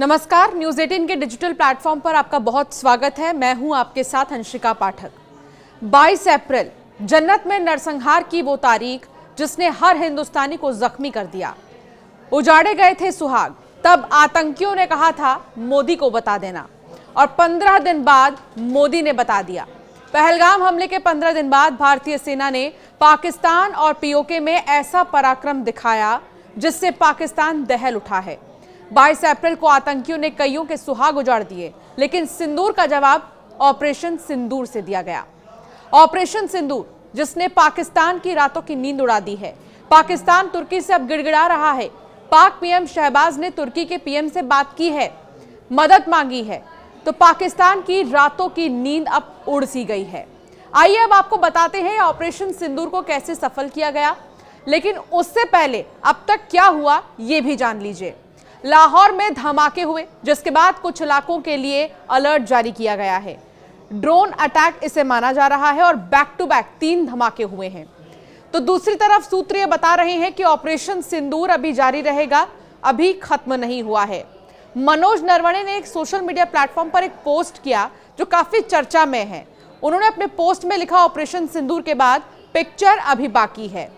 नमस्कार, न्यूज़ 18 के digital platform पर आपका बहुत स्वागत है। मैं हूं आपके साथ अंशिका पाठक। 22 अप्रैल जन्नत में नरसंहार की वो तारीख जिसने हर हिंदुस्तानी को जख्मी कर दिया। उजाड़े गए थे सुहाग, तब आतंकियों ने कहा था मोदी को बता देना, और 15 दिन बाद मोदी ने बता दिया। पहलगाम हमले के 15 दिन बाद भारतीय सेना ने पाकिस्तान और पीओके में ऐसा पराक्रम दिखाया जिससे पाकिस्तान दहल उठा है। 22 अप्रैल को आतंकियों ने कईयों के सुहाग उजाड़ दिए, लेकिन सिंदूर का जवाब ऑपरेशन सिंदूर से दिया गया। ऑपरेशन सिंदूर जिसने पाकिस्तान की रातों की नींद उड़ा दी है। पाकिस्तान तुर्की से अब गिड़गिड़ा रहा है। पाक पीएम शहबाज ने तुर्की के पीएम से बात की है, मदद मांगी है, तो पाकिस्तान की रातों की नींद अब उड़ सी गई है। आइए अब आपको बताते हैं ऑपरेशन सिंदूर को कैसे सफल किया गया, लेकिन उससे पहले अब तक क्या हुआ ये भी जान लीजिए। लाहौर में धमाके हुए, जिसके बाद कुछ इलाकों के लिए अलर्ट जारी किया गया है। ड्रोन अटैक इसे माना जा रहा है और बैक टू बैक 3 धमाके हुए हैं। तो दूसरी तरफ सूत्र ये बता रहे हैं कि ऑपरेशन सिंदूर अभी जारी रहेगा, अभी खत्म नहीं हुआ है। मनोज नरवणे ने एक सोशल मीडिया प्लेटफॉर्म पर एक पोस्ट किया जो काफी चर्चा में है। उन्होंने अपने पोस्ट में लिखा, ऑपरेशन सिंदूर के बाद पिक्चर अभी बाकी है।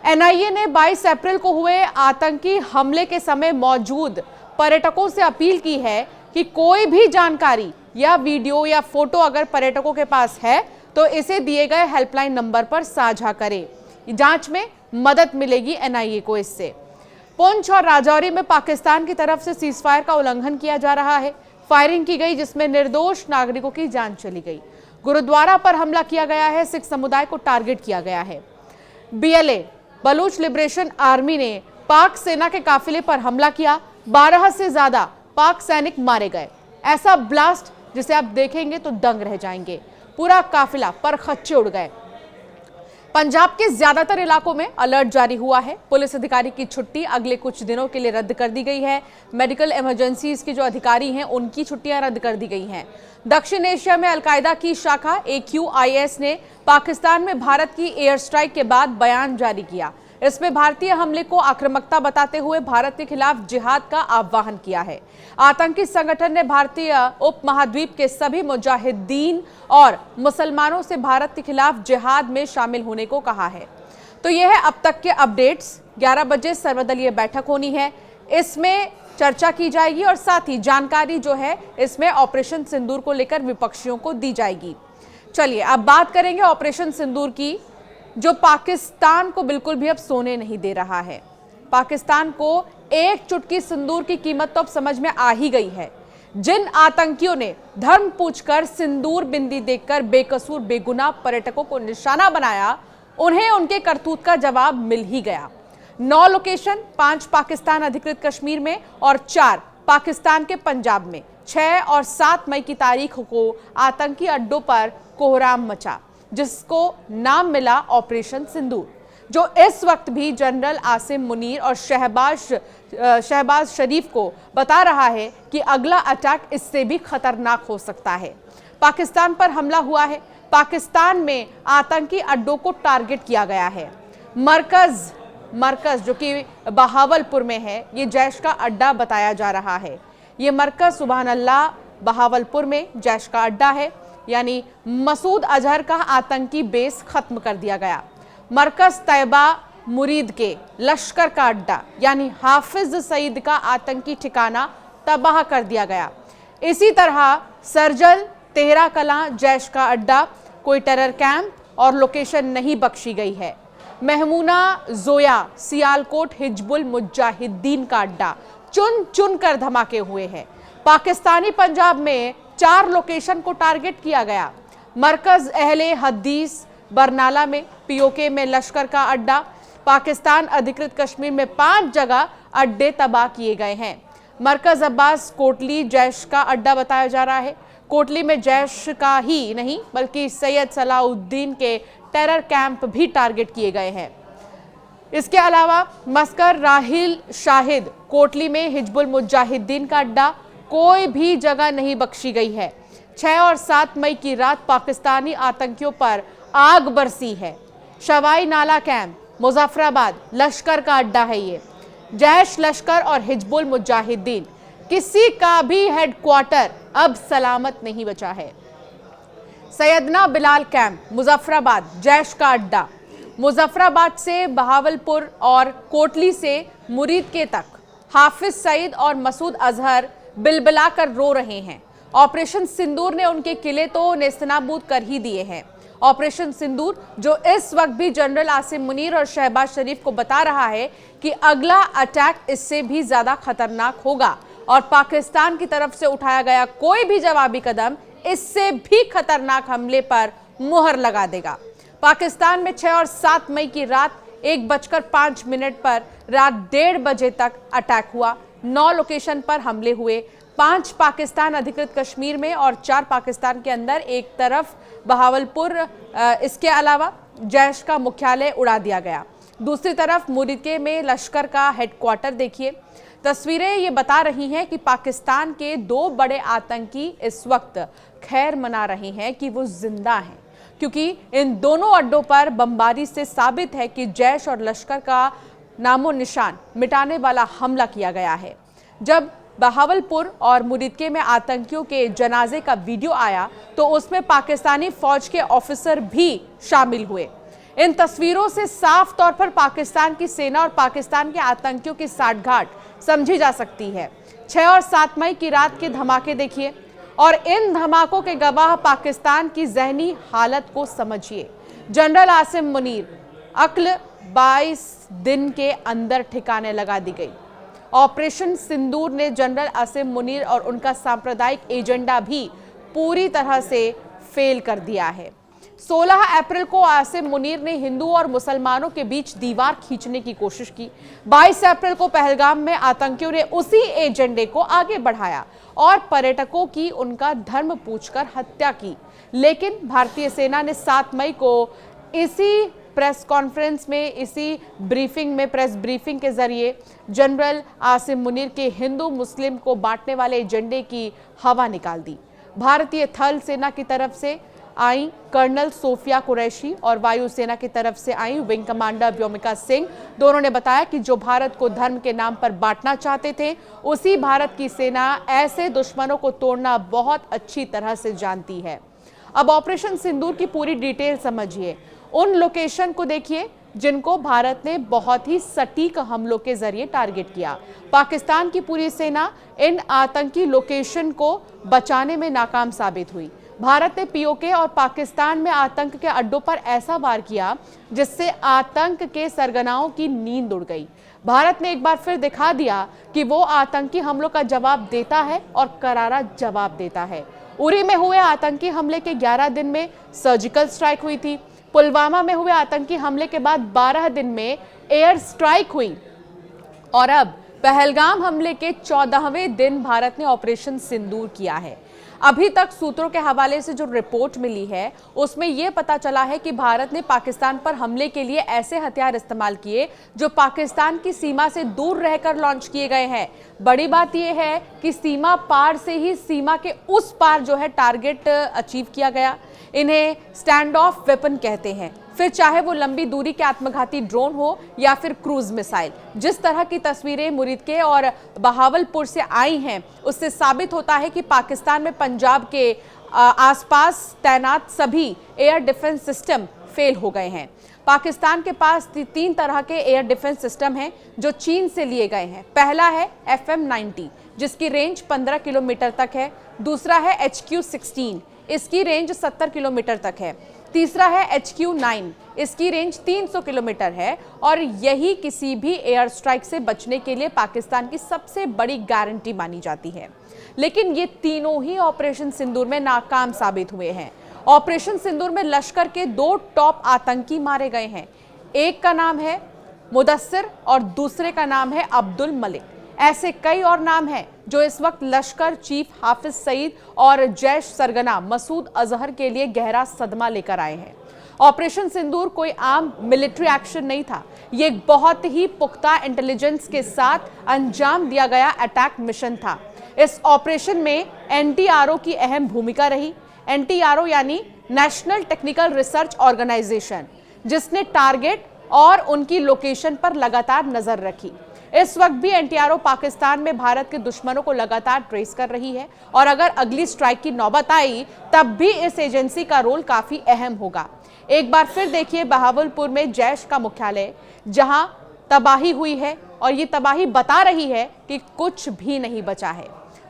एनआईए ने 22 अप्रैल को हुए आतंकी हमले के समय मौजूद पर्यटकों से अपील की है कि कोई भी जानकारी या वीडियो या फोटो अगर पर्यटकों के पास है तो इसे दिए गए हेल्पलाइन नंबर पर साझा करें। जांच में मदद मिलेगी एनआईए को इससे। पुंछ और राजौरी में पाकिस्तान की तरफ से सीजफायर का उल्लंघन किया जा रहा है। फायरिंग की गई जिसमें निर्दोष नागरिकों की जान चली गई। गुरुद्वारा पर हमला किया गया है, सिख समुदाय को टारगेट किया गया है। बीएलए बलूच लिबरेशन आर्मी ने पाक सेना के काफिले पर हमला किया। 12 से ज्यादा पाक सैनिक मारे गए। ऐसा ब्लास्ट जिसे आप देखेंगे तो दंग रह जाएंगे। पूरा काफिला पर खच्चे उड़ गए। पंजाब के ज्यादातर इलाकों में अलर्ट जारी हुआ है। पुलिस अधिकारी की छुट्टी अगले कुछ दिनों के लिए रद्द कर दी गई है। मेडिकल इमरजेंसीज के जो अधिकारी हैं उनकी छुट्टियां रद्द कर दी गई हैं। दक्षिण एशिया में अलकायदा की शाखा AQIS ने पाकिस्तान में भारत की एयर स्ट्राइक के बाद बयान जारी किया। इसमें भारतीय हमले को आक्रामकता बताते हुए भारत के खिलाफ जिहाद का आह्वान किया है। आतंकी संगठन ने भारतीय उपमहाद्वीप के सभी मुजाहिदीन और मुसलमानों से भारत के खिलाफ जिहाद में शामिल होने को कहा है। तो यह है अब तक के अपडेट्स। 11 बजे सर्वदलीय बैठक होनी है, इसमें चर्चा की जाएगी और साथ ही जानकारी जो है इसमें ऑपरेशन सिंदूर को लेकर विपक्षियों को दी जाएगी। चलिए अब बात करेंगे ऑपरेशन सिंदूर की, जो पाकिस्तान को बिल्कुल भी अब सोने नहीं दे रहा है। पाकिस्तान को एक चुटकी सिंदूर की कीमत तो अब समझ में आ ही गई है। जिन आतंकियों ने धर्म पूछकर सिंदूर बिंदी देखकर बेकसूर बेगुनाह पर्यटकों को निशाना बनाया, उन्हें उनके करतूत का जवाब मिल ही गया। 9 लोकेशन, 5 पाकिस्तान अधिकृत कश्मीर में और 4 पाकिस्तान के पंजाब में। 6 और 7 मई की तारीख को आतंकी अड्डों पर कोहराम मचा, जिसको नाम मिला ऑपरेशन सिंदूर, जो इस वक्त भी जनरल आसिम मुनीर और शहबाज शरीफ को बता रहा है कि अगला अटैक इससे भी खतरनाक हो सकता है। पाकिस्तान पर हमला हुआ है। पाकिस्तान में आतंकी अड्डों को टारगेट किया गया है। मरकज जो कि बहावलपुर में है, ये जैश का अड्डा बताया जा रहा है। ये मरकज सुभान अल्लाह बहावलपुर में जैश का अड्डा है, यानी मसूद अजहर का आतंकी बेस खत्म कर दिया गया। मरकज तैयबा मुरीद के लश्कर का अड्डा यानी हाफिज सईद का आतंकी ठिकाना तबाह कर दिया गया। इसी तरह सरजल तेहरा कलां जैश का अड्डा, कोई टेरर कैंप और लोकेशन नहीं बख्शी गई है। महमूना जोया सियालकोट हिजबुल मुजाहिदीन का अड्डा, चुन चुन कर धमाके हुए हैं। पाकिस्तानी पंजाब में 4 लोकेशन को टारगेट किया गया। मरकज अहले हदीस बरनाला में, पीओके में लश्कर का अड्डा। पाकिस्तान अधिकृत कश्मीर में 5 जगह अड्डे तबाह किए गए हैं। मरकज अब्बास कोटली जैश का अड्डा बताया जा रहा है। कोटली में जैश का ही नहीं बल्कि सैयद सलाउद्दीन के टेरर कैंप भी टारगेट किए गए हैं। इसके अलावा मस्कर राहिल शाहिद कोटली में हिजबुल मुजाहिदीन का अड्डा, कोई भी जगह नहीं बख्शी गई है। 6 और 7 मई की रात पाकिस्तानी आतंकियों पर आग बरसी है। शवाई नाला कैंप मुजफ्फराबाद लश्कर का अड्डा है। ये जैश लश्कर और हिजबुल मुजाहिदीन किसी का भी हेडक्वार्टर अब सलामत नहीं बचा है। सैयदना बिलाल कैंप, मुजफ्फराबाद जैश का अड्डा। मुजफ्फराबाद से बहावलपुर और कोटली से मुरीद के तक हाफिज सईद और मसूद अजहर बिलबिला कर रो रहे हैं। ऑपरेशन सिंदूर ने उनके किले तो नेस्तनाबूद कर ही दिए हैं। ऑपरेशन सिंदूर जो इस वक्त भी जनरल आसिम मुनीर और शहबाज शरीफ को बता रहा है कि अगला अटैक इससे भी ज्यादा खतरनाक होगा और पाकिस्तान की तरफ से उठाया गया कोई भी जवाबी कदम इससे भी खतरनाक हमले पर मुहर लगा देगा। पाकिस्तान में 6 और 7 मई की रात 1:05 पर रात 1:30 बजे तक अटैक हुआ। 9 लोकेशन पर हमले हुए, 5 पाकिस्तान अधिकृत कश्मीर में और 4 पाकिस्तान के अंदर। एक तरफ बहावलपुर, इसके अलावा जैश का मुख्यालय उड़ा दिया गया। दूसरी तरफ मुरीदके में लश्कर का हेडक्वार्टर देखिए। तस्वीरें ये बता रही हैं कि पाकिस्तान के 2 बड़े आतंकी इस वक्त खैर मना रहे हैं कि वो जिंदा हैं, क्योंकि इन दोनों अड्डों पर बमबारी से साबित है कि जैश और लश्कर का नामो निशान मिटाने वाला हमला किया गया है। जब बहावलपुर और मुरीदके में आतंकियों के जनाजे का वीडियो आया तो उसमें पाकिस्तानी फौज के ऑफिसर भी शामिल हुए। इन तस्वीरों से साफ तौर पर पाकिस्तान की सेना और पाकिस्तान के आतंकियों की साठगांठ समझी जा सकती है। 6 और 7 मई की रात के धमाके देखिए और इन धमाकों के गवाह पाकिस्तान की जहनी हालत को समझिए। जनरल आसिम मुनीर अक्ल 22 दिन के अंदर ठिकाने लगा दी गई। ऑपरेशन सिंदूर ने जनरल आसिम मुनीर और उनका सांप्रदायिक एजेंडा भी पूरी तरह से फेल कर दिया है। 16 अप्रैल को आसिम मुनीर ने हिंदू और मुसलमानों के बीच दीवार खींचने की कोशिश की। 22 अप्रैल को पहलगाम में आतंकियों ने उसी एजेंडे को आगे बढ़ाया और पर्यटकों की उनका धर्म पूछकर हत्या की। लेकिन भारतीय सेना ने 7 मई को इसी प्रेस कॉन्फ्रेंस में, इसी ब्रीफिंग में, प्रेस ब्रीफिंग के जरिए जनरल आसिम मुनीर के हिंदू मुस्लिम को बांटने वाले एजेंडे की हवा निकाल दी। भारतीय थल सेना की तरफ से आई कर्नल सोफिया कुरैशी और वायुसेना की तरफ से आई विंग कमांडर व्योमिका सिंह, दोनों ने बताया कि जो भारत को धर्म के नाम पर बांटना चाहते थे, उसी भारत की सेना ऐसे दुश्मनों को तोड़ना बहुत अच्छी तरह से जानती है। अब ऑपरेशन सिंदूर की पूरी डिटेल समझिए। उन लोकेशन को देखिए जिनको भारत ने बहुत ही सटीक हमलों के जरिए टारगेट किया। पाकिस्तान की पूरी सेना इन आतंकी लोकेशन को बचाने में नाकाम साबित हुई। भारत ने पीओके और पाकिस्तान में आतंक के अड्डों पर ऐसा वार किया जिससे आतंक के सरगनाओं की नींद उड़ गई। भारत ने एक बार फिर दिखा दिया कि वो आतंकी हमलों का जवाब देता है और करारा जवाब देता है। उरी में हुए आतंकी हमले के 11 दिन में सर्जिकल स्ट्राइक हुई थी। पुलवामा में हुए आतंकी हमले के बाद 12 दिन में एयर स्ट्राइक हुई और अब पहलगाम हमले के 14वें दिन भारत ने ऑपरेशन सिंदूर किया है। अभी तक सूत्रों के हवाले से जो रिपोर्ट मिली है उसमें यह पता चला है कि भारत ने पाकिस्तान पर हमले के लिए ऐसे हथियार इस्तेमाल किए जो पाकिस्तान की सीमा से दूर रहकर लॉन्च किए गए हैं। बड़ी बात यह है कि सीमा पार से ही सीमा के उस पार जो है टारगेट अचीव किया गया। इन्हें स्टैंड ऑफ वेपन कहते हैं। फिर चाहे वो लंबी दूरी के आत्मघाती ड्रोन हो या फिर क्रूज मिसाइल। जिस तरह की तस्वीरें मुरीदके और बहावलपुर से आई हैं उससे साबित होता है कि पाकिस्तान में पंजाब के आसपास तैनात सभी एयर डिफेंस सिस्टम फेल हो गए हैं। पाकिस्तान के पास 3 तरह के एयर डिफेंस सिस्टम हैं जो चीन से लिए गए हैं। पहला है FM-90 जिसकी रेंज 15 किलोमीटर तक है। दूसरा है HQ-16, इसकी रेंज 70 किलोमीटर तक है। तीसरा है HQ-9, इसकी रेंज 300 किलोमीटर है और यही किसी भी एयर स्ट्राइक से बचने के लिए पाकिस्तान की सबसे बड़ी गारंटी मानी जाती है। लेकिन ये तीनों ही ऑपरेशन सिंदूर में नाकाम साबित हुए हैं। ऑपरेशन सिंदूर में लश्कर के 2 टॉप आतंकी मारे गए हैं। एक का नाम है मुदस्सिर और दूसरे का नाम है अब्दुल मलिक। ऐसे कई और नाम हैं जो इस वक्त लश्कर चीफ हाफिज सईद और जैश सरगना मसूद अजहर के लिए गहरा सदमा लेकर आए हैं। ऑपरेशन सिंदूर कोई आम मिलिट्री एक्शन नहीं था। ये एक बहुत ही पुख्ता इंटेलिजेंस के साथ अंजाम दिया गया अटैक मिशन था। इस ऑपरेशन में NTRO की अहम भूमिका रही। NTRO यानी नेशनल टेक्निकल रिसर्च ऑर्गेनाइजेशन, जिसने टारगेट और उनकी लोकेशन पर लगातार नजर रखी। इस वक्त भी एनटीआरओ पाकिस्तान में भारत के दुश्मनों को लगातार ट्रेस कर रही है और अगर अगली स्ट्राइक की नौबत आई तब भी इस एजेंसी का रोल काफी अहम होगा। एक बार फिर देखिए बहावलपुर में जैश का मुख्यालय, जहां तबाही हुई है और ये तबाही बता रही है कि कुछ भी नहीं बचा है।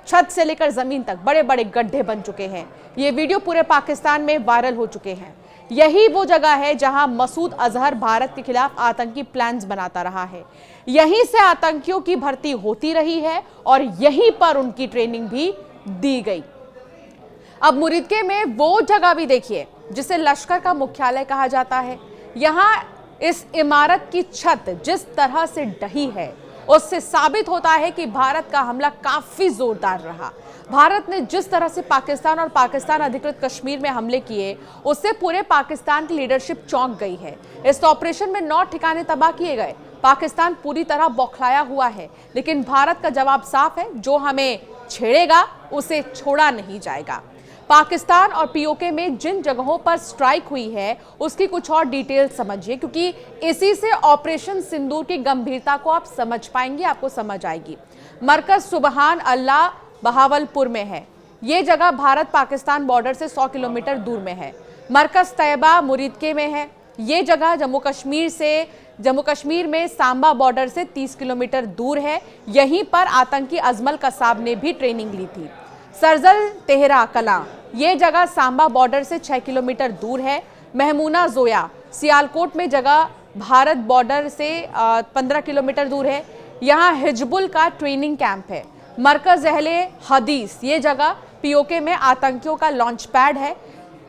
छत से लेकर जमीन तक बड़े बड़े गड्ढे बन चुके हैं। ये वीडियो पूरे पाकिस्तान में वायरल हो चुके हैं। यही वो जगह है जहां मसूद अजहर भारत के खिलाफ आतंकी प्लान्स बनाता रहा है। यहीं से आतंकियों की भर्ती होती रही है और यहीं पर उनकी ट्रेनिंग भी दी गई। अब मुरीदके में वो जगह भी देखिए जिसे लश्कर का मुख्यालय कहा जाता है। यहां इस इमारत की छत जिस तरह से ढही है उससे साबित होता है कि भारत का हमला काफी जोरदार रहा। भारत ने जिस तरह से पाकिस्तान और पाकिस्तान अधिकृत कश्मीर में हमले किए उससे पूरे पाकिस्तान की लीडरशिप चौंक गई है। इस ऑपरेशन में 9 ठिकाने तबाह किए गए। पाकिस्तान पूरी तरह बौखलाया हुआ है, लेकिन भारत का जवाब साफ है, जो हमें छेड़ेगा उसे छोड़ा नहीं जाएगा। पाकिस्तान और पीओके में जिन जगहों पर स्ट्राइक हुई है उसकी कुछ और डिटेल समझिए, क्योंकि इसी से ऑपरेशन सिंदूर की गंभीरता को आप समझ पाएंगे, आपको समझ आएगी। मरकज सुबहान अल्लाह बहावलपुर में है। ये जगह भारत पाकिस्तान बॉर्डर से 100 किलोमीटर दूर में है। मरकज तैयबा मुरीदके में है। ये जगह जम्मू कश्मीर में सांबा बॉर्डर से 30 किलोमीटर दूर है। यहीं पर आतंकी अजमल कसाब ने भी ट्रेनिंग ली थी। सरजल तेहरा कला, ये जगह सांबा बॉर्डर से 6 किलोमीटर दूर है। महमूना जोया सियालकोट में जगह भारत बॉर्डर से 15 किलोमीटर दूर है। यहाँ हिजबुल का ट्रेनिंग कैंप है। मरकज अहले हदीस, ये जगह पीओके में आतंकियों का लॉन्च पैड है।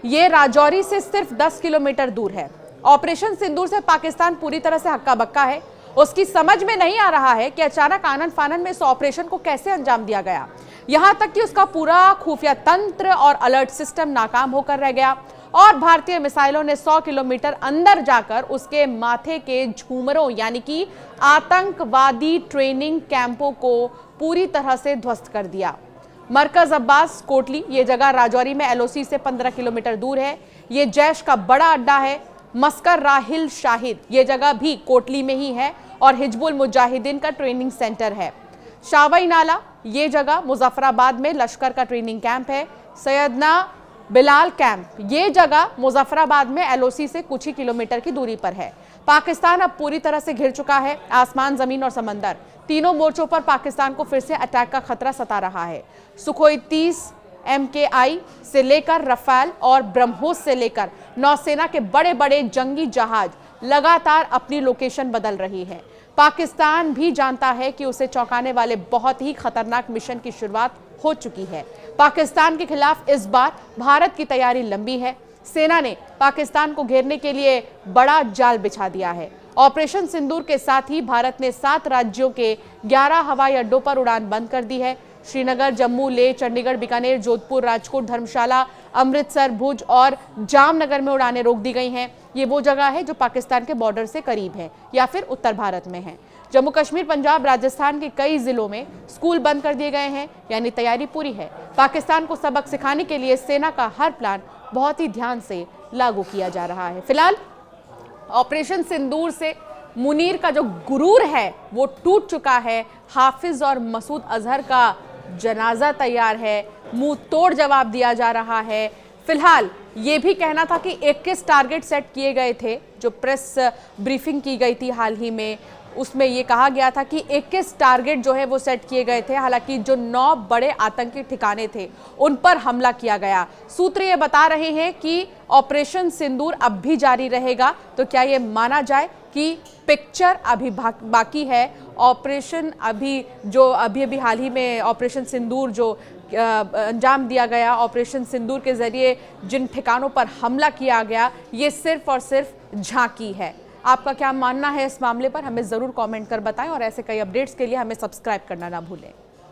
ये राजौरी से सिर्फ 10 किलोमीटर दूर है। ऑपरेशन सिंदूर से पाकिस्तान पूरी तरह से हक्का बक्का है। उसकी समझ में नहीं आ रहा है कि अचानक आनन फानन में इस ऑपरेशन को कैसे अंजाम दिया गया। यहां तक कि उसका पूरा खुफिया तंत्र और अलर्ट सिस्टम नाकाम होकर रह गया और भारतीय मिसाइलों ने 100 किलोमीटर अंदर जाकर उसके माथे के झूमरों यानी कि आतंकवादी ट्रेनिंग कैंपों को पूरी तरह से ध्वस्त कर दिया। मरकज अब्बास कोटली, ये जगह राजौरी में एलओसी से 15 किलोमीटर दूर है। ये जैश का बड़ा अड्डा है। मस्कर राहिल शाहिद, ये जगह भी कोटली में ही है और हिजबुल मुजाहिदीन का ट्रेनिंग सेंटर है। शावई नाला, ये जगह मुजफ्फराबाद में लश्कर का ट्रेनिंग कैंप है। सैयदना बिलाल कैंप, ये जगह मुजफ्फराबाद में एलओसी से कुछ ही किलोमीटर की दूरी पर है। पाकिस्तान अब पूरी तरह से घिर चुका है। आसमान, जमीन और समंदर, तीनों मोर्चों पर पाकिस्तान को फिर से अटैक का खतरा सता रहा है। सुखोई 30 MKI से लेकर रफाल और ब्रह्मोस से लेकर नौसेना के बड़े बड़े जंगी जहाज लगातार अपनी लोकेशन बदल रही है। पाकिस्तान भी जानता है कि उसे चौंकाने वाले बहुत ही खतरनाक मिशन की शुरुआत हो चुकी है। पाकिस्तान के खिलाफ इस बार भारत की तैयारी लंबी है। सेना ने पाकिस्तान को घेरने के लिए बड़ा जाल बिछा दिया है। ऑपरेशन सिंदूर के साथ ही भारत ने 7 राज्यों के 11 हवाई अड्डों पर उड़ान बंद कर दी है। श्रीनगर, जम्मू, लेह, चंडीगढ़, बीकानेर, जोधपुर, राजकोट, धर्मशाला, अमृतसर, भुज और जामनगर में उड़ानें रोक दी गई हैं। ये वो जगह है जो पाकिस्तान के बॉर्डर से करीब है या फिर उत्तर भारत में है। जम्मू कश्मीर, पंजाब, राजस्थान के कई जिलों में स्कूल बंद कर दिए गए हैं, यानी तैयारी पूरी है। पाकिस्तान को सबक सिखाने के लिए सेना का हर प्लान बहुत ही ध्यान से लागू किया जा रहा है। फिलहाल ऑपरेशन सिंदूर से मुनीर का जो गुरूर है वो टूट चुका है। हाफिज और मसूद अजहर का जनाजा तैयार है। मुंह तोड़ जवाब दिया जा रहा है। फिलहाल ये भी कहना था कि 21 टारगेट सेट किए गए थे। जो प्रेस ब्रीफिंग की गई थी हाल ही में, उसमें ये कहा गया था कि 21 टारगेट जो है वो सेट किए गए थे। हालांकि जो 9 बड़े आतंकी ठिकाने थे उन पर हमला किया गया। सूत्र ये बता रहे हैं कि ऑपरेशन सिंदूर अब भी जारी रहेगा। तो क्या ये माना जाए कि पिक्चर अभी बाकी है? ऑपरेशन अभी हाल ही में ऑपरेशन सिंदूर जो अंजाम दिया गया, ऑपरेशन सिंदूर के जरिए जिन ठिकानों पर हमला किया गया, ये सिर्फ और सिर्फ झांकी है। आपका क्या मानना है इस मामले पर? हमें ज़रूर कमेंट कर बताएं और ऐसे कई अपडेट्स के लिए हमें सब्सक्राइब करना ना भूलें।